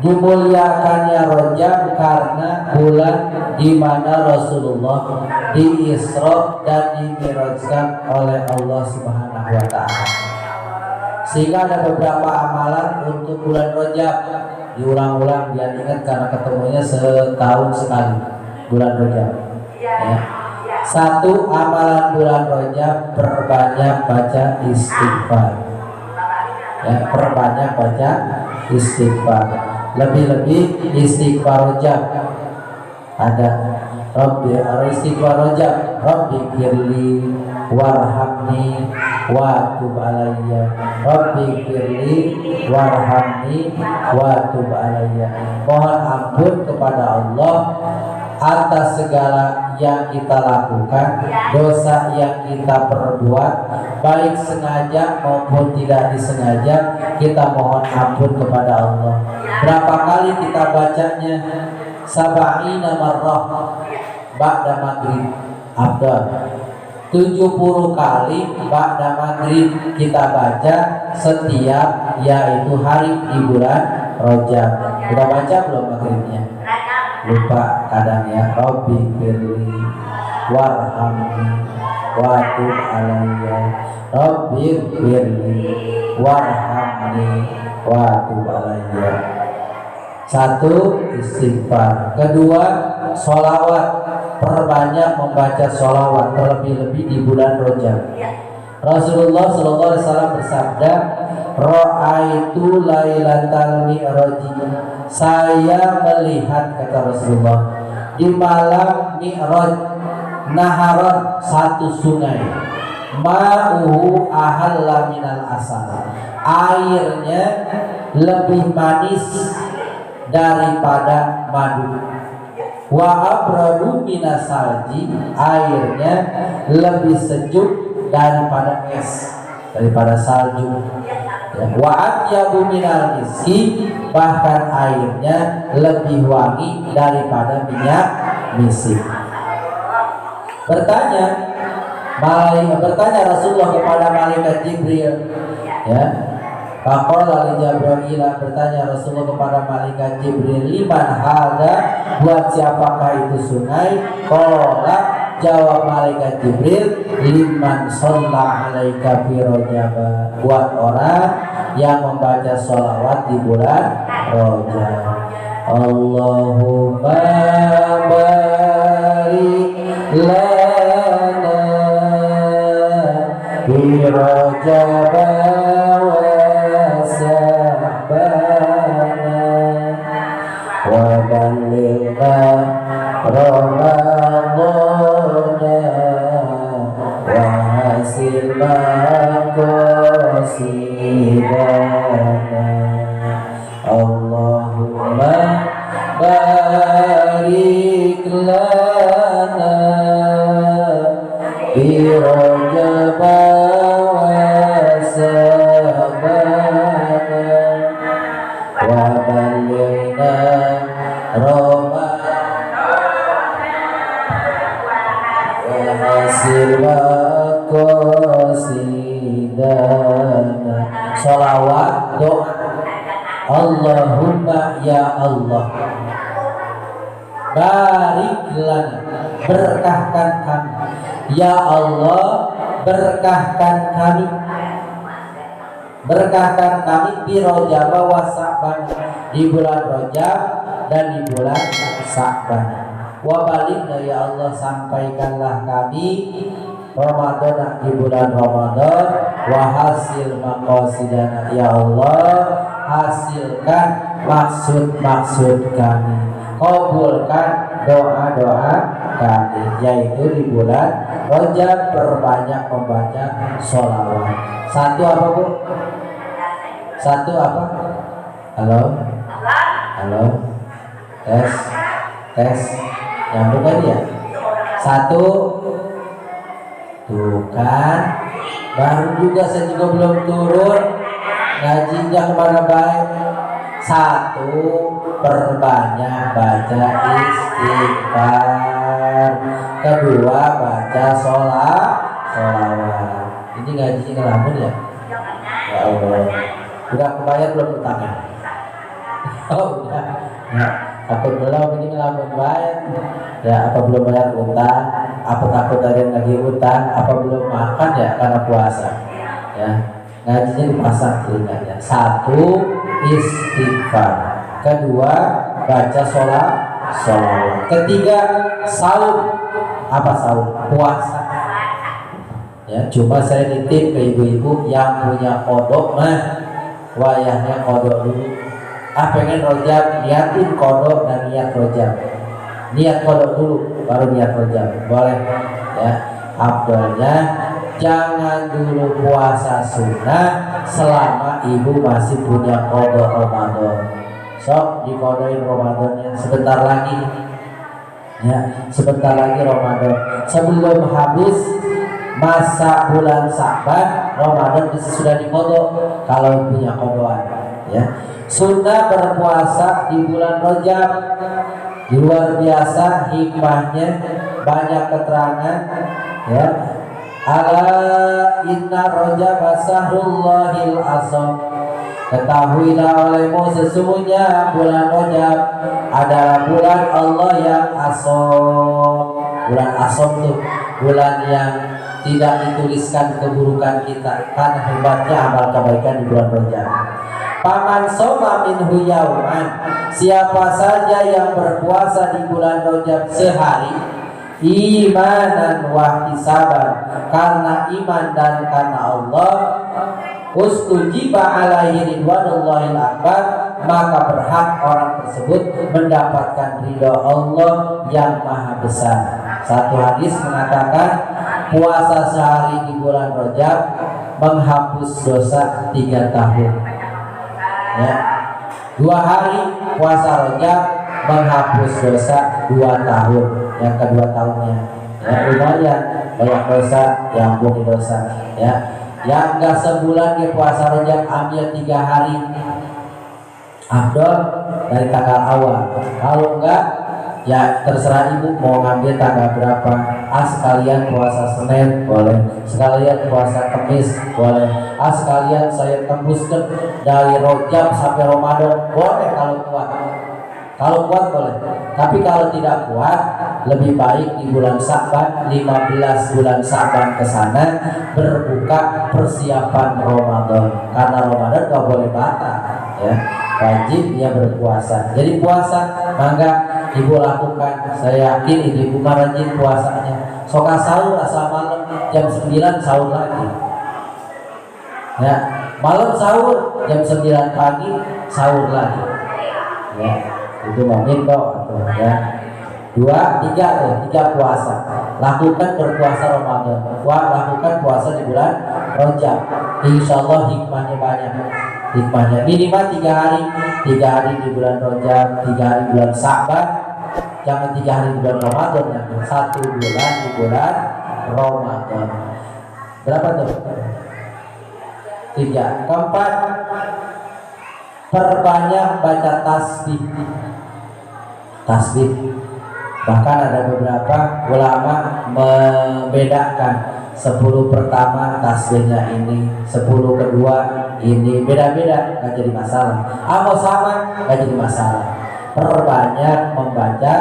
Dimuliakannya Rajab karena bulan di mana Rasulullah diisra dan dimirajkan oleh Allah Subhanahu wa taala. Sehingga ada beberapa amalan untuk bulan Rajab diulang-ulang biar ingat karena ketemunya setahun sekali bulan Rajab. Ya. Satu, amalan bulan Rajab, perbanyak baca istighfar. Ya, perbanyak baca istighfar. Lebih-lebih istighfar Rajab. Ada Rabbi istighfar Rajab, Rabbi firli warhamni wa tub alayya, Rabbi firli warhamni wa tub alayya. Mohon ampun kepada Allah atas segala yang kita lakukan, dosa yang kita perbuat, baik sengaja maupun tidak disengaja, kita mohon ampun kepada Allah. Berapa kali kita bacanya? Sab'ina marrah ba'da maghrib afdal. 70 kali ba'da maghrib kita baca setiap yaitu hari di bulan Rajab. Sudah baca belum maghribnya? Lupa kadang ya. Rabbi firli warhamni wa tub alayya, Rabbi firli warhamni wa tub alayya. Satu, istighfar. Kedua, sholawat. Perbanyak membaca sholawat, terlebih-lebih di bulan Rajab. Rasulullah SAW bersabda, Ra'aitu lailatal mi'raji. Saya melihat, kata Rasulullah, di malam Mi'raj, naharan, satu sungai, ma'uhu ahalla minal asal. Airnya lebih manis daripada madu. Wa abradu minas salji. Airnya lebih sejuk daripada es, daripada salju. Wa atyabu minal miski. Bahkan airnya lebih wangi daripada minyak misik. Bertanya Rasulullah kepada malaikat Jibril, ya. Faqala li Jibril, bertanya Rasulullah kepada malaikat Jibril, liman hada, buat siapakah itu sungai? Qala, jawab malaikat Jibril, liman shalla alaika fi Rajab, buat orang yang membaca sholawat di bulan Rajab. Allahumma barik lana fi Rajab wa ballighna Ramadana wa hasil maqasidana. Allahumma barik lana fi Rajab wa sabana wa ballighna qasidana. Sholawat doa. Allahumma, ya Allah, barik lana, berkahkan kami. Ya Allah, berkahkan kami. Berkahkan kami di Rajab wa Sa'ban, di bulan Rajab dan di bulan Sa'ban. Wa balikna, ya Allah, sampaikanlah kami Ramadan, di bulan Ramadan. Wa hasil maqasidana, ya Allah, hasilkan maksud-maksud kami, kabulkan doa-doa kami, yaitu di bulan Rajab perbanyak membaca sholawat. Satu apa, Bu? Satu apa? Halo? Halo? Tes nyambung kan ya? Satu. Tuh kan, baru juga, saya juga belum turun ngajinya kemana baik. Satu, perbanyak baca istighfar. Kedua, baca sholawat. Ini ngajinya ngelamun ya? Ya Allah, udah kebayar belum utangnya? Oh udah. Ya, takut belum ini ngelamun bayar. Ya apa belum bayar utang? Apa takut ada yang lagi utang? Apa belum makan ya karena puasa? Ya ngajinya dipasang telinganya. Satu istighfar. Kedua baca sholawat. Ketiga saum. Apa saum? Puasa. Ya cuma saya nitip ke ibu-ibu yang punya kodok mah wayahnya kodok dulu. Pengen rojab, niatin kodok dan niat rojab. Niat kodok dulu, baru niat rojab. Boleh ya. Abdulnya jangan dulu puasa sunnah selama ibu masih punya kodok Ramadan. Sok dikodoin Ramadannya sebentar lagi. Ya, sebentar lagi Ramadan. Sebelum habis masa bulan Sa'ban, Ramadan bisa sudah dikodok kalau punya kodokan. Ya. Sunnah berpuasa di bulan Rajab luar biasa hikmahnya, banyak keterangan ya. Ala inna Rajab sahrullahil azam. Ketahuilah olehmu sesungguhnya bulan Rajab adalah bulan Allah yang azam. Bulan azam itu bulan yang tidak dituliskan keburukan kita karena hebatnya amal kebaikan di bulan Rajab. Paman soma minhu yauman, siapa saja yang berpuasa di bulan Rajab sehari imanan wa ihtisaban, karena iman dan karena Allah, ustujiba alaihi ridwanullahil akbar, maka berhak orang tersebut mendapatkan ridha Allah yang maha besar. Satu hadis mengatakan puasa sehari di bulan Rajab menghapus dosa 3 tahun. Ya, 2 hari puasa Rajab menghapus dosa 2 tahun. Yang kedua tahunnya, ya lumayan banyak dosa, yang ampuni dosa. Ya, yang enggak sebulan dia puasa Rajab ambil 3 hari. Afdol dari tanggal awal. Kalau enggak, ya terserah ibu mau ngambil tanggal berapa. Sekalian puasa Senin boleh, sekalian puasa Kamis boleh, sekalian saya tembuskan dari Rajab sampai Ramadan boleh kalau kuat. Kalau kuat boleh, tapi kalau tidak kuat lebih baik di bulan Sa'ban, 15 bulan Sa'ban ke sana berbuka persiapan Ramadan, karena Ramadan gak boleh batal ya, wajib dia berpuasa. Jadi puasa mangga ibu lakukan. Saya yakin ibu rajin puasanya. Soka sahur asal malam jam 9 sahur lagi. Ya, malam sahur jam 9 pagi sahur lagi. Ya, itu mungkin kok ya. 2, 3 puasa. Lakukan berpuasa Ramadan. Lakukan puasa di bulan Rajab. Insya Allah hikmahnya banyak. Hikmahnya minimal 3 hari. 3 hari di bulan Rajab, 3 hari bulan Sa'ban. Jangan 3 hari di bulan Ramadan, ya. 1 bulan di bulan Ramadan. Berapa tuh? 3. Keempat, perbanyak baca tasbih. Tasbih. Bahkan ada beberapa ulama membedakan 10 pertama tasbihnya ini, 10 kedua ini, beda-beda, nggak jadi masalah. Mau sama nggak jadi masalah. Perbanyak membaca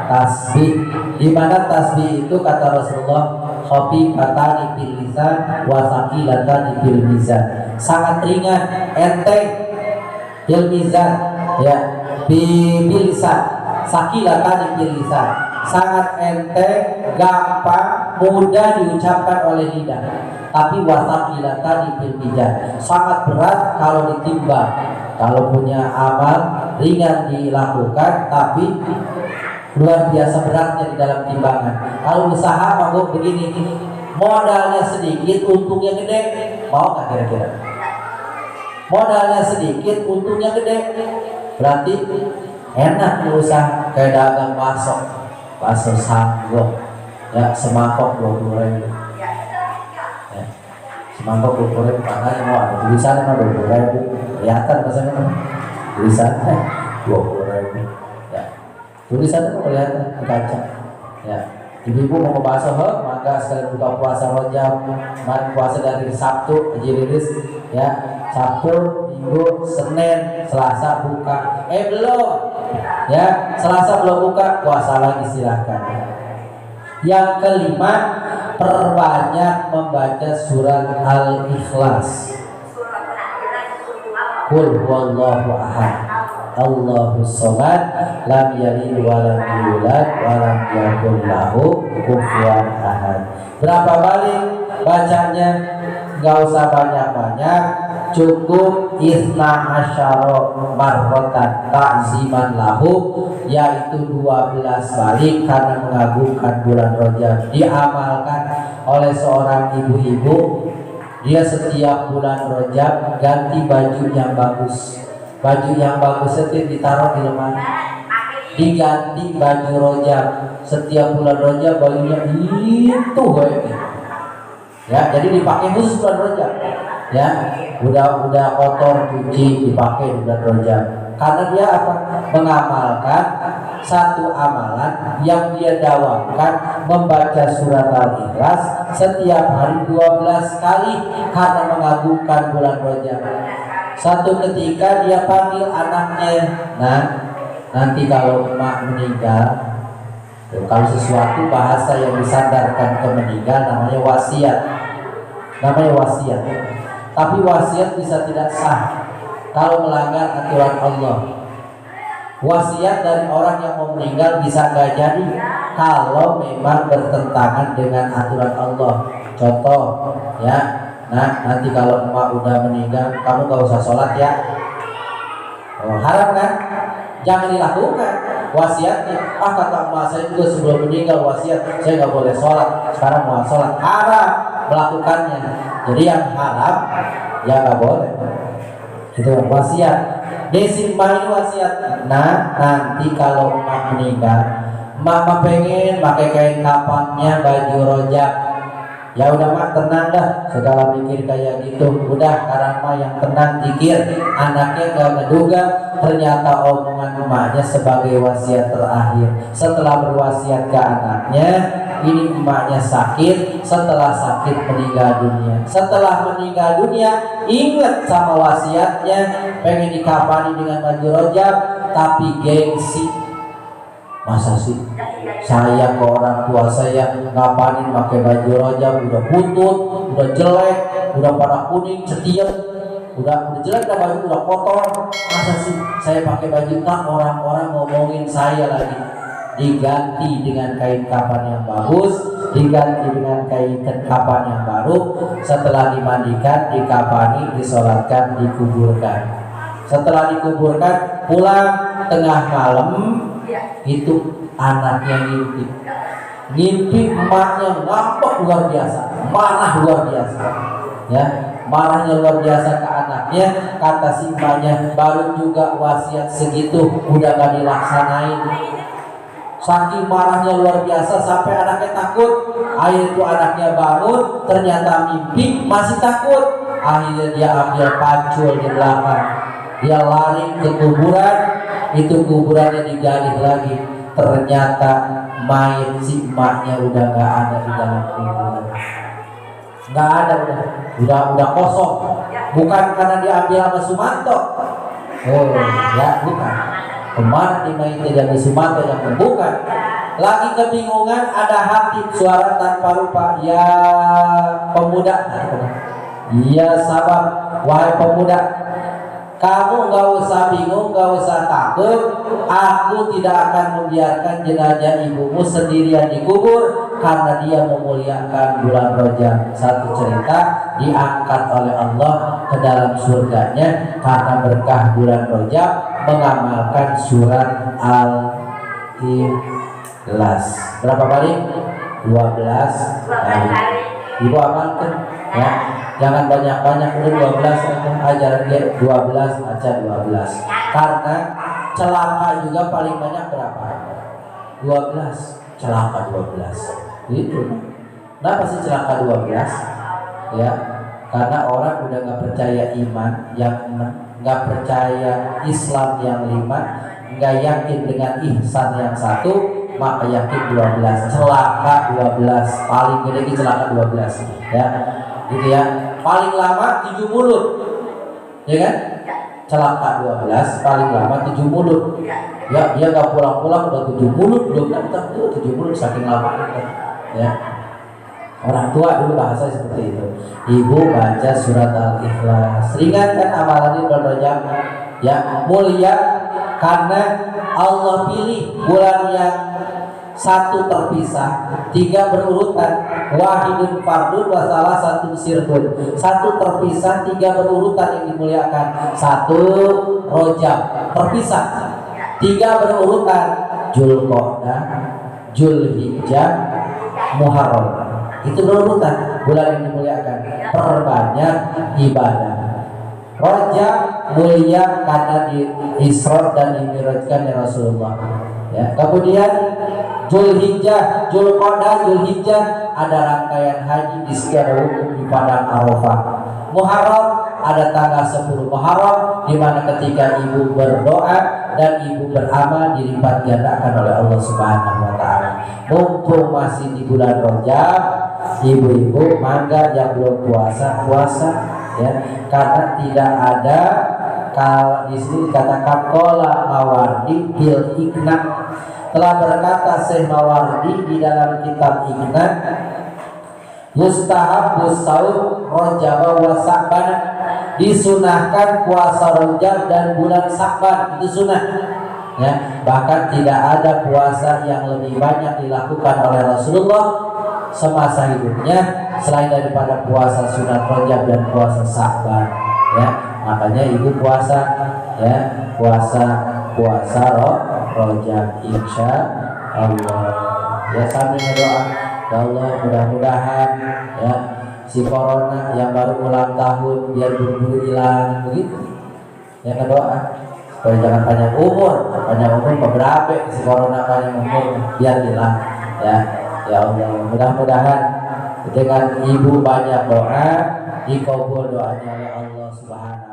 tasbih. Di mana tasbih itu kata Rasulullah, khafifatani fil lisan wa thaqilatani fil mizan. Sangat ringan, enteng fil mizan, ya, bil lisan. Sakilatan fil lisan, sangat enteng, gampang, mudah diucapkan oleh lidah. Tapi wasakilatan fil mizan, sangat berat kalau ditimbang. Kalau punya amal ringan dilakukan, tapi luar biasa beratnya di dalam timbangan. Kalau usaha mau begini, modalnya sedikit, untungnya gede, mau nggak kira-kira? Modalnya sedikit, untungnya gede, berarti enak usaha. Kayak dagang bakso sanggok, ya, semangkok 20.000, ya, semangkok 20.000, makanya mau ada tulisannya 20.000, kelihatan maksudnya tulisannya 20.000, ya, tulisannya kelihatan di kaca, ya. Ibu mau ke bakso, maka sekali buka puasa Rajab, puasa dari Sabtu, Jiriris, ya, Sabtu, Minggu, Senin, Selasa buka. Belum. Ya, Selasa belum buka, puasa lagi silahkan. Yang kelima, perbanyak membaca surat Al-Ikhlas. Qul huwallahu ahad, Allahus samad, lam yalid wa lam yulad wa lam yakul lahu kufuwan ahad. Berapa balik bacanya? Gak usah banyak-banyak, cukup isna asyara marrotan ta'ziman lahu, yaitu 12 balik karena mengagungkan bulan Rajab. Diamalkan oleh seorang ibu-ibu, dia setiap bulan Rajab ganti baju yang bagus. Baju yang bagus itu ditaruh di lemari, diganti baju Rajab. Setiap bulan Rajab bajunya itu ya, jadi dipakai khusus bulan Rajab. Ya, udah kotor cuci dipakai bulan Rajab. Karena dia apa? Mengamalkan satu amalan yang dia dawakan, membaca surat Al-Ikhlas setiap hari 12 kali karena mengagungkan bulan Rajab. Satu ketika dia panggil anaknya, nanti kalau emak meninggal, kalau sesuatu bahasa yang disandarkan ke meninggal namanya wasiat. Tapi wasiat bisa tidak sah kalau melanggar aturan Allah. Wasiat dari orang yang mau meninggal bisa gak jadi kalau memang bertentangan dengan aturan Allah. Contoh ya, nanti kalau emak udah meninggal, kamu gak usah sholat ya. Haram kan? Jangan dilakukan wasiatnya. Kata emak saya juga sebelum meninggal wasiat, saya gak boleh sholat, sekarang mau sholat. Haram melakukannya. Jadi yang haram ya gak boleh. Itu wasiat. Desi emak ini wasiat. Nanti kalau emak meninggal, emak pengen pakai kain kapannya baju Rajab. Ya udah mak, tenang dah, segala mikir kayak gitu. Udah, karena mak yang tenang zikir. Anaknya gak ngeduga ternyata omongan emaknya sebagai wasiat terakhir. Setelah berwasiat ke anaknya, ini emaknya sakit. Setelah sakit meninggal dunia. Setelah meninggal dunia, ingat sama wasiatnya, pengen dikafani dengan baju Rajab, tapi gengsi. Masa sih saya ke orang tua saya ngapain pakai baju Rajab, udah butut, udah jelek, udah pada kuning setiap, udah jelek, udah baju udah kotor. Masa sih saya pakai baju, tak orang-orang ngomongin saya lagi. Diganti dengan kain kafan yang bagus, diganti dengan kain kafan yang baru. Setelah dimandikan, dikafani, disolatkan, dikuburkan. Setelah dikuburkan, pulang tengah malam, itu anaknya ngimpi emaknya ngambek luar biasa, marah luar biasa, ya, marahnya luar biasa ke anaknya. Kata si emaknya, baru juga wasiat segitu udah gak dilaksanain. Saking marahnya luar biasa sampai anaknya takut. Akhirnya itu anaknya bangun, ternyata mimpi, masih takut. Akhirnya dia ambil pacul di belakang, dia lari ke kuburan. Itu kuburannya digali lagi, ternyata mayat si emaknya udah gak ada di dalam kuburan. Gak ada, udah kosong. Bukan karena diambil sama Sumanto. Ya bukan. Kemarin di mayatnya dari Sumanto yang bukan. Lagi kebingungan, ada hati suara tanpa rupa. Ya pemuda, ya sabar, wahai pemuda, kamu gak usah bingung, gak usah takut. Aku tidak akan membiarkan jenazah ibumu sendirian dikubur, karena dia memuliakan bulan Rajab. Satu cerita, diangkat oleh Allah ke dalam surganya karena berkah bulan Rajab, mengamalkan surat Al-Ikhlas. Berapa kali? 12 kali. Ibu amalkan ya. Jangan banyak-banyak, udah 12 ajaran dia 12 aja 12. Karena celaka juga paling banyak berapa? 12. Celaka 12. Itu. Kenapa sih celaka 12? Ya, karena orang udah gak percaya iman yang 6, gak percaya Islam yang 5, gak yakin dengan ihsan yang 1, maka yakin 12. Celaka 12. Paling gede di celaka 12. Ya. Gitu ya. Paling lama 7 mulut, ya kan? celaka 12 paling lama 7 mulut. Ya dia nggak pulang-pulang udah 7 mulut belum datang tuh 7 mulut saking lama ya. Orang tua dulu bahasa seperti itu. Ibu baca surat Al-Ikhlas. Ringankan amalan ini bulan Rajab ya, mulia karena Allah pilih bulan yang satu terpisah, 3 berurutan, wahidun fardun wa salah satu sirdun. Satu terpisah, 3 berurutan yang dimuliakan. 1 Rajab terpisah, 3 berurutan, Zulqa'dah, Zulhijjah, Muharram. Itu berurutan bulan yang dimuliakan. Perbanyak ibadah. Rajab mulia karena di Isra dan dimirajkan ya Rasulullah. Ya, kemudian Zulhijjah, Zulqa'dah, Zulhijjah ada rangkaian haji di setiap wukuf di padang Arafah. Muharram ada tanggal 10 Muharram di mana ketika ibu berdoa dan ibu beramal dilipat gandakan oleh Allah Subhanahu wa taala. Mumpung masih di bulan Rajab, ibu-ibu mangga yang belum puasa ya, karena tidak ada kalau di sini dikatakan qala Mawardi bil Iqna, telah berkata Syekh Mawardi di dalam kitab Iqna, mustahabus saum Rajab wa Sa'ban, disunahkan puasa Rajab dan bulan Sa'ban, itu sunah ya. Bahkan tidak ada puasa yang lebih banyak dilakukan oleh Rasulullah semasa hidupnya selain daripada puasa sunat Rajab dan puasa Sa'ban ya. Makanya ibu puasa ya, puasa Rajab insya Allah ya, sambil berdoa ya Allah mudah-mudahan ya si corona yang baru ulang tahun biar buru-buru hilang begitu ya, doa supaya jangan panjang umur beberapa si corona panjang umur biar hilang ya. Ya Allah mudah-mudahan dengan ibu banyak doa dikabul doanya oleh Allah Subhanahu